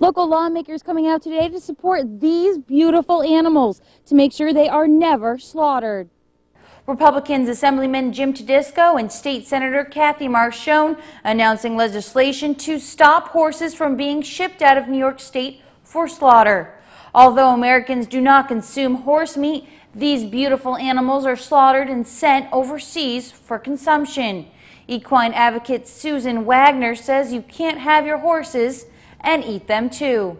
Local lawmakers coming out today to support these beautiful animals to make sure they are never slaughtered. Republicans Assemblyman Jim Tedisco and State Senator Kathy Marshone announcing legislation to stop horses from being shipped out of New York State for slaughter. Although Americans do not consume horse meat, these beautiful animals are slaughtered and sent overseas for consumption. Equine advocate Susan Wagner says you can't have your horses and eat them too.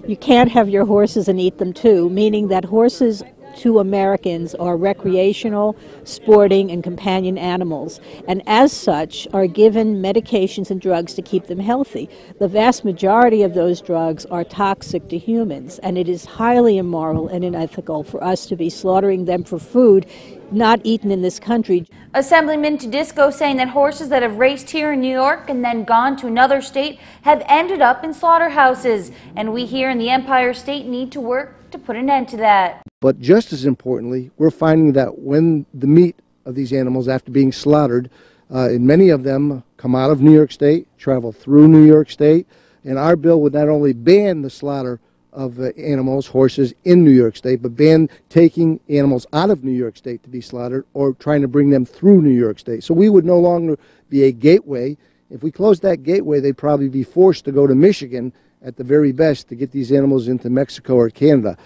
You can't have your horses and eat them too, meaning that horses to Americans are recreational, sporting, and companion animals, and as such are given medications and drugs to keep them healthy. The vast majority of those drugs are toxic to humans, and it is highly immoral and unethical for us to be slaughtering them for food not eaten in this country. Assemblyman Tedisco saying that horses that have raced here in New York and then gone to another state have ended up in slaughterhouses, and we here in the Empire State need to work to put an end to that. But just as importantly, we're finding that when the meat of these animals after being slaughtered, and many of them come out of New York State, travel through New York State, and our bill would not only ban the slaughter of animals, horses in New York State, but ban taking animals out of New York State to be slaughtered or trying to bring them through New York State. So we would no longer be a gateway. If we closed that gateway, they'd probably be forced to go to Michigan at the very best to get these animals into Mexico or Canada.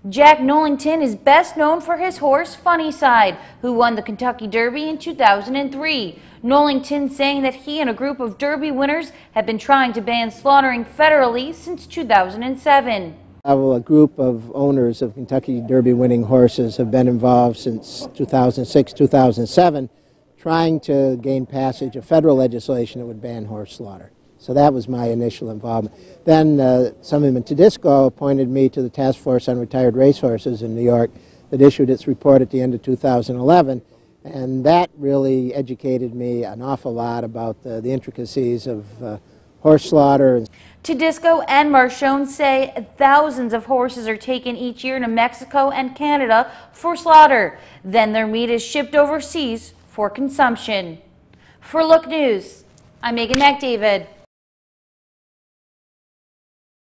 Jack Nollington is best known for his horse, Funnyside, who won the Kentucky Derby in 2003. Nollington saying that he and a group of Derby winners have been trying to ban slaughtering federally since 2007. A group of owners of Kentucky Derby winning horses have been involved since 2006, 2007, trying to gain passage of federal legislation that would ban horse slaughter. So that was my initial involvement. Then Assemblyman Tedisco appointed me to the Task Force on Retired Racehorses in New York that issued its report at the end of 2011, and that really educated me an awful lot about the intricacies of horse slaughter. Tedisco and Marshone say thousands of horses are taken each year to Mexico and Canada for slaughter. Then their meat is shipped overseas for consumption. For Look News, I'm Megan McDavid.